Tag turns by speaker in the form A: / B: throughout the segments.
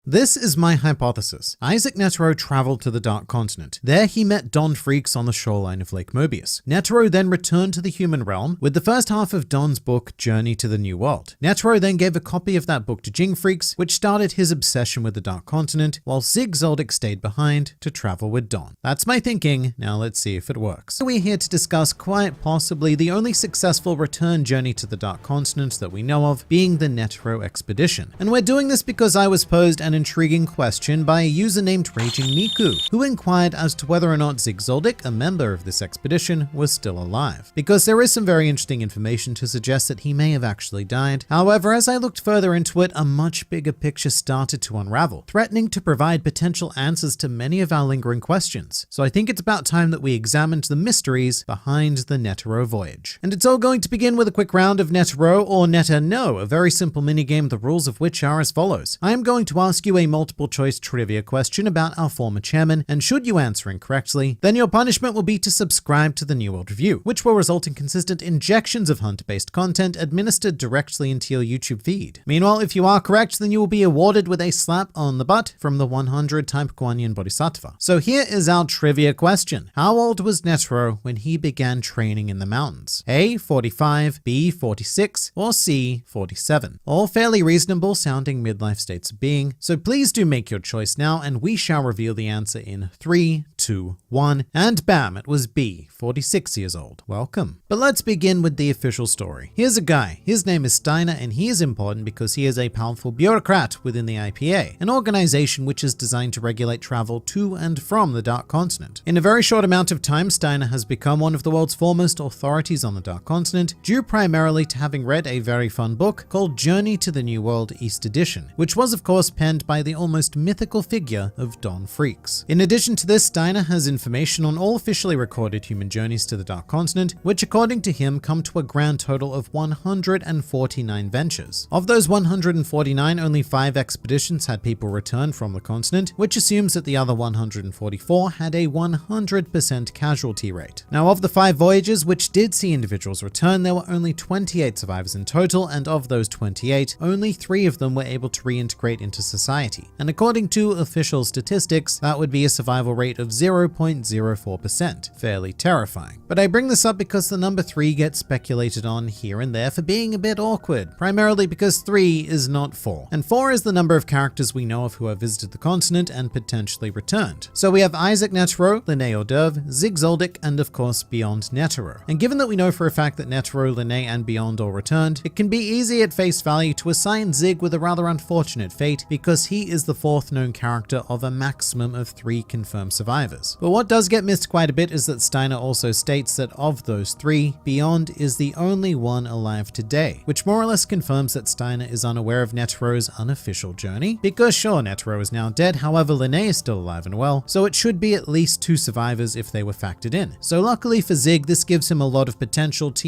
A: This is my hypothesis. Isaac Netero traveled to the Dark Continent. There he met Don Freaks on the shoreline of Lake Mobius. Netero then returned to the human realm with the first half of Don's book, Journey to the New World. Netero then gave a copy of that book to Jin Freaks, which started his obsession with the Dark Continent, while Zig Zoldyck stayed behind to travel with Don. That's my thinking. Now let's see if it works. We're here to discuss quite possibly the only successful return journey to the Dark Continent that we know of, being the Netero expedition. And we're doing this because I was posed an intriguing question by a user named Raging Miku, who inquired as to whether or not Zig Zoldyck, a member of this expedition, was still alive. Because there is some very interesting information to suggest that he may have actually died. However, as I looked further into it, a much bigger picture started to unravel, threatening to provide potential answers to many of our lingering questions. So I think it's about time that we examined the mysteries behind the Netero voyage. And it's all going to begin with a quick round of Netero or Neta No, a very simple minigame, the rules of which are as follows. I am going to ask you a multiple choice trivia question about our former chairman, and should you answer incorrectly, then your punishment will be to subscribe to the New World Review, which will result in consistent injections of hunter-based content administered directly into your YouTube feed. Meanwhile, if you are correct, then you will be awarded with a slap on the butt from the 100 type Guanyin Bodhisattva. So here is our trivia question. How old was Netero when he began training in the mountains? A, 45, B, 46, or C, 47. All fairly reasonable sounding midlife states of being, so please do make your choice now and we shall reveal the answer in 3, 2, 1, and bam, it was B, 46 years old. Welcome. But let's begin with the official story. Here's a guy. His name is Steiner, and he is important because he is a powerful bureaucrat within the IPA, an organization which is designed to regulate travel to and from the Dark Continent. In a very short amount of time, Steiner has become one of the world's foremost authorities on the Dark Continent, due primarily to having read a very fun book called Journey to the New World East Edition, which was of course penned by the almost mythical figure of Don Freaks. In addition to this, Steiner has information on all officially recorded human journeys to the Dark Continent, which according to him come to a grand total of 149 ventures. Of those 149, only 5 expeditions had people return from the continent, which assumes that the other 144 had a 100% casualty rate. Now, of the 5 voyages which did see individuals return, there were only 28 survivors in total, and of those 28, only 3 of them were able to reintegrate into society. And according to official statistics, that would be a survival rate of 0.04%. Fairly terrifying. But I bring this up because the number 3 gets speculated on here and there for being a bit awkward, primarily because 3 is not 4. And 4 is the number of characters we know of who have visited the continent and potentially returned. So we have Isaac Netero, Linné Hors-d'oeuvre, Zig Zoldyck, and of course Beyond Netero. And given that we know for a fact that Netero, Linné, and Beyond all returned, it can be easy at face value to assign Zig with a rather unfortunate fate because he is the 4th known character of a maximum of 3 confirmed survivors. But what does get missed quite a bit is that Steiner also states that of those 3, Beyond is the only one alive today, which more or less confirms that Steiner is unaware of Netero's unofficial journey. Because sure, Netero is now dead, however Linné is still alive and well, so it should be at least 2 survivors if they were factored in. So luckily for Zig, this gives him a lot of potential to,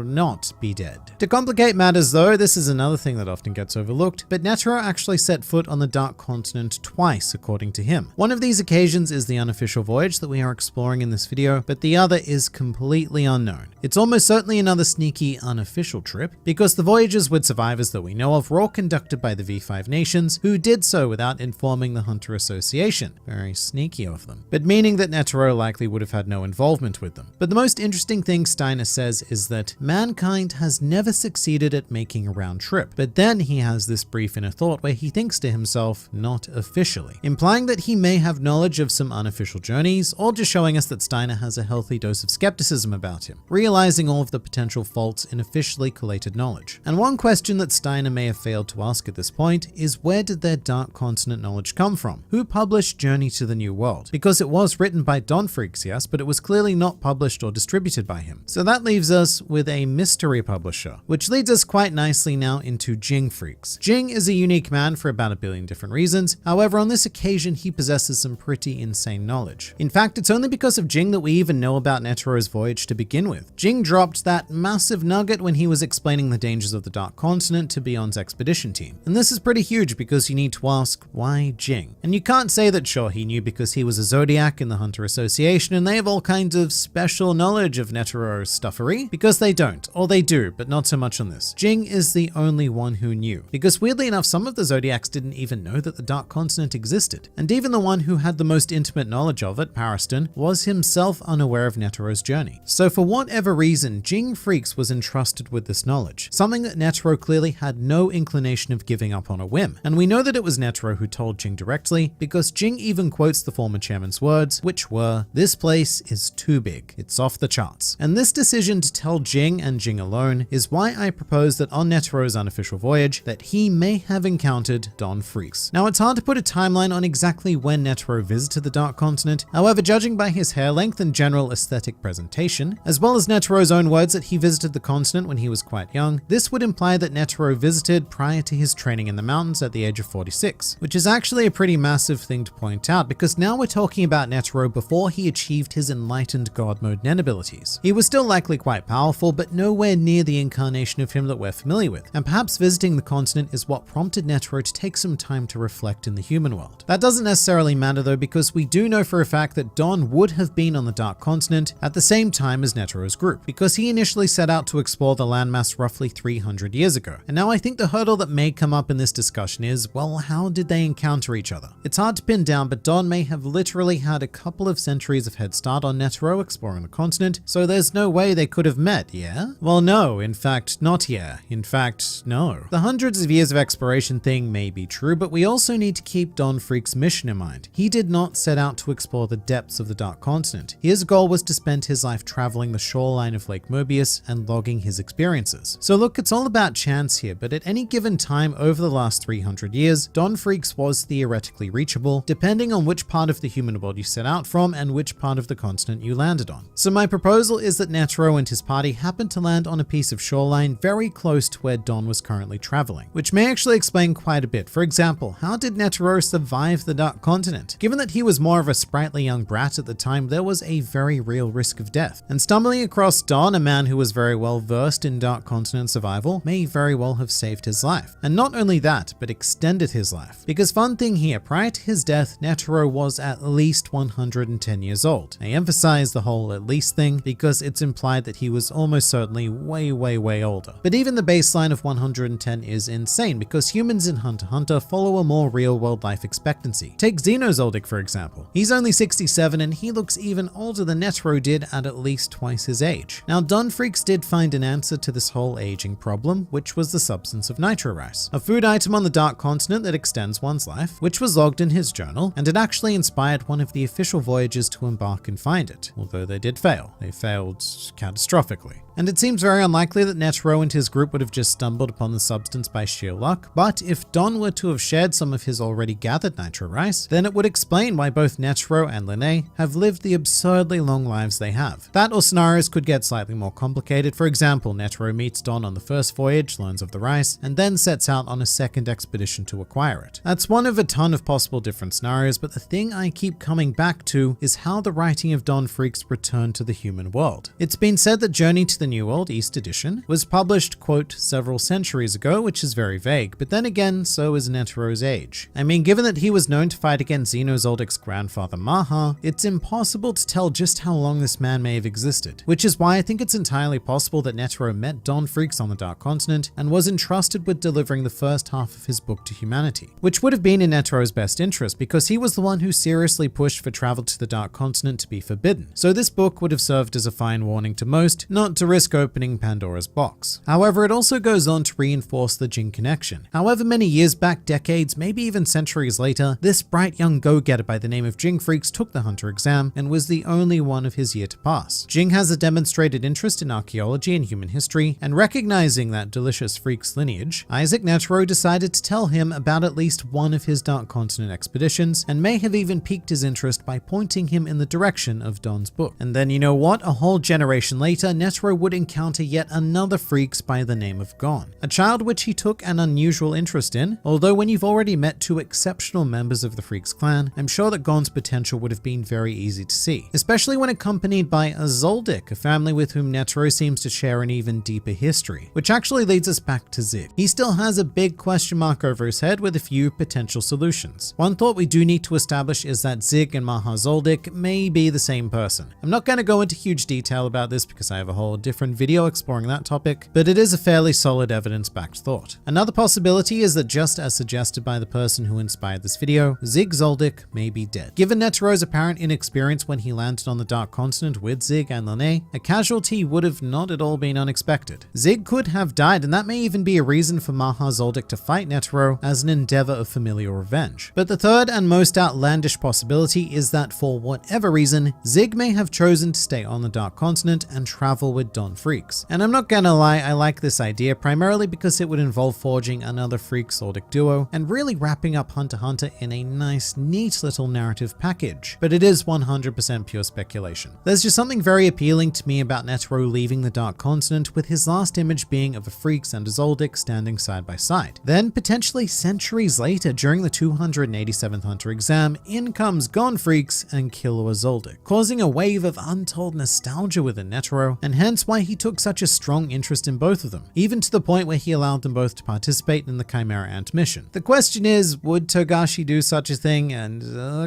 A: not be dead. To complicate matters though, this is another thing that often gets overlooked, but Netero actually set foot on the Dark Continent twice, according to him. One of these occasions is the unofficial voyage that we are exploring in this video, but the other is completely unknown. It's almost certainly another sneaky unofficial trip, because the voyages with survivors that we know of were all conducted by the V5 nations, who did so without informing the Hunter Association. Very sneaky of them. But meaning that Netero likely would have had no involvement with them. But the most interesting thing Steiner says is that mankind has never succeeded at making a round trip. But then he has this brief inner thought where he thinks to himself, not officially, implying that he may have knowledge of some unofficial journeys, or just showing us that Steiner has a healthy dose of skepticism about him, realizing all of the potential faults in officially collated knowledge. And one question that Steiner may have failed to ask at this point is, where did their Dark Continent knowledge come from? Who published Journey to the New World? Because it was written by Don Freaks, yes, but it was clearly not published or distributed by him. So that leaves us with a mystery publisher, which leads us quite nicely now into Jin Freaks. Jin is a unique man for about 1 billion different reasons. However, on this occasion, he possesses some pretty insane knowledge. In fact, it's only because of Jing that we even know about Netero's voyage to begin with. Jing dropped that massive nugget when he was explaining the dangers of the Dark Continent to Beyond's expedition team. And this is pretty huge because you need to ask, why Jing? And you can't say that sure he knew because he was a Zodiac in the Hunter Association and they have all kinds of special knowledge of Netero's stuffery, because they don't, or they do, but not so much on this. Jing is the only one who knew, because weirdly enough, some of the Zodiacs didn't even know that the Dark Continent existed. And even the one who had the most intimate knowledge of it, Pariston, was himself unaware of Netero's journey. So for whatever reason, Jing Freaks was entrusted with this knowledge, something that Netero clearly had no inclination of giving up on a whim. And we know that it was Netero who told Jing directly, because Jing even quotes the former chairman's words, which were, "This place is too big. It's off the charts." And this decision to tell Jing and Jing alone is why I propose that on Netero's unofficial voyage, that he may have encountered Don Freaks. Now, it's hard to put a timeline on exactly when Netero visited the Dark Continent. However, judging by his hair length and general aesthetic presentation, as well as Netero's own words that he visited the continent when he was quite young, this would imply that Netero visited prior to his training in the mountains at the age of 46, which is actually a pretty massive thing to point out because now we're talking about Netero before he achieved his enlightened god mode Nen abilities. He was still likely quite powerful, but nowhere near the incarnation of him that we're familiar with, and perhaps visiting the continent is what prompted Netero to take some time to reflect in the human world. That doesn't necessarily matter though, because we do know for a fact that Don would have been on the Dark Continent at the same time as Netero's group, because he initially set out to explore the landmass roughly 300 years ago. And now I think the hurdle that may come up in this discussion is, well, how did they encounter each other? It's hard to pin down, but Don may have literally had a couple of centuries of head start on Netero exploring the continent, so there's no way they could have met, yeah? Well, no, in fact, not yeah. In fact, no. The hundreds of years of exploration thing may be true, but we also need to keep Don Freak's mission in mind. He did not set out to explore the depths of the Dark Continent. His goal was to spend his life traveling the shoreline of Lake Mobius and logging his experiences. So look, it's all about chance here, but at any given time over the last 300 years, Don Freaks was theoretically reachable, depending on which part of the human world you set out from and which part of the continent you landed on. So my proposal is that Netero and his party happened to land on a piece of shoreline very close to where Don was currently traveling, which may actually explain quite a bit. For example, how did Netero survive the Dark Continent? Given that he was more of a sprightly young brat at the time, there was a very real risk of death. And stumbling across Don, a man who was very well versed in Dark Continent survival, may very well have saved his life. And not only that, but extended his life. Because fun thing here, prior to his death, Netero was at least 110 years old. I emphasize the whole at least thing because it's implied that he was almost certainly way older. But even the baseline of 110 is insane because humans in Hunter x Hunter follow a more real-world life expectancy. Take Xenozoldyck for example. He's only 67 and he looks even older than Netero did at least twice his age. Now, Don Freaks did find an answer to this whole aging problem, which was the substance of nitro rice, a food item on the Dark Continent that extends one's life, which was logged in his journal, and it actually inspired one of the official voyages to embark and find it, although they did fail. They failed catastrophically. And it seems very unlikely that Netero and his group would have just stumbled upon the substance by sheer luck, but if Don were to have shared some of his already gathered nitro rice, then it would explain why both Netero and Linné have lived the absurdly long lives they have. That or scenarios could get slightly more complicated. For example, Netero meets Don on the first voyage, learns of the rice, and then sets out on a second expedition to acquire it. That's one of a ton of possible different scenarios, but the thing I keep coming back to is how the writing of Don Freaks returned to the human world. It's been said that Journey to the New World, East Edition, was published, quote, several centuries ago, which is very vague, but then again, so is Netero's age. I mean, given that he was known to fight against Xenozoldyck's grandfather Maha, it's impossible to tell just how long this man may have existed, which is why I think it's entirely possible that Netero met Don Freaks on the Dark Continent and was entrusted with delivering the first half of his book to humanity, which would have been in Netero's best interest because he was the one who seriously pushed for travel to the Dark Continent to be forbidden. So this book would have served as a fine warning to most not to risk opening Pandora's box. However, it also goes on to reinforce the Jin connection. However many years back, decades, maybe even centuries later, this bright young go-getter by the name of Jin Freaks took the Hunter exam and was the only one of his year to pass. Jin has a demonstrated interest in archaeology and human history, and recognizing that delicious Freaks lineage, Isaac Netero decided to tell him about at least one of his Dark Continent expeditions, and may have even piqued his interest by pointing him in the direction of Don's book. And then you know what? A whole generation later, Netero would encounter yet another Freaks by the name of Gon, a child which he took an unusual interest in, although when you've already met two exceptional members of the Freaks clan, I'm sure that Gon's potential would have been very easy to see, especially when accompanied by a Zoldyck, a family with whom Netero seems to share an even deeper history, which actually leads us back to Zig. He still has a big question mark over his head with a few potential solutions. One thought we do need to establish is that Zig and Maha Zoldyck may be the same person. I'm not going to go into huge detail about this because I have a whole different video exploring that topic, but it is a fairly solid evidence-backed thought. Another possibility is that, just as suggested by the person who inspired this video, Zig Zoldyck may be dead. Given Netero's apparent inexperience when he landed on the Dark Continent with Zig and Lene, a casualty would have not at all been unexpected. Zig could have died, and that may even be a reason for Maha Zoldyck to fight Netero as an endeavor of familial revenge. But the third and most outlandish possibility is that, for whatever reason, Zig may have chosen to stay on the Dark Continent and travel with Don Freaks. And I'm not gonna lie, I like this idea primarily because it would involve forging another Freak Zoldyck duo and really wrapping up Hunter x Hunter in a nice, neat little narrative package. But it is 100% pure speculation. There's just something very appealing to me about Netero leaving the Dark Continent, with his last image being of a Freaks and a Zoldyck standing side by side. Then, potentially centuries later, during the 287th Hunter exam, in comes Gon Freaks and Killua Zoldyck, causing a wave of untold nostalgia within Netero, and hence why he took such a strong interest in both of them, even to the point where he allowed them both to participate in the Chimera Ant mission. The question is, would Togashi do such a thing? And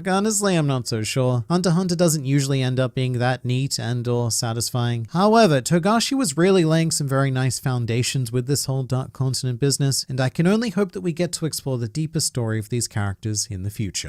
A: honestly, I'm not so sure. Hunter x Hunter doesn't usually end up being that neat and or satisfying. However, Togashi was really laying some very nice foundations with this whole Dark Continent business, and I can only hope that we get to explore the deeper story of these characters in the future.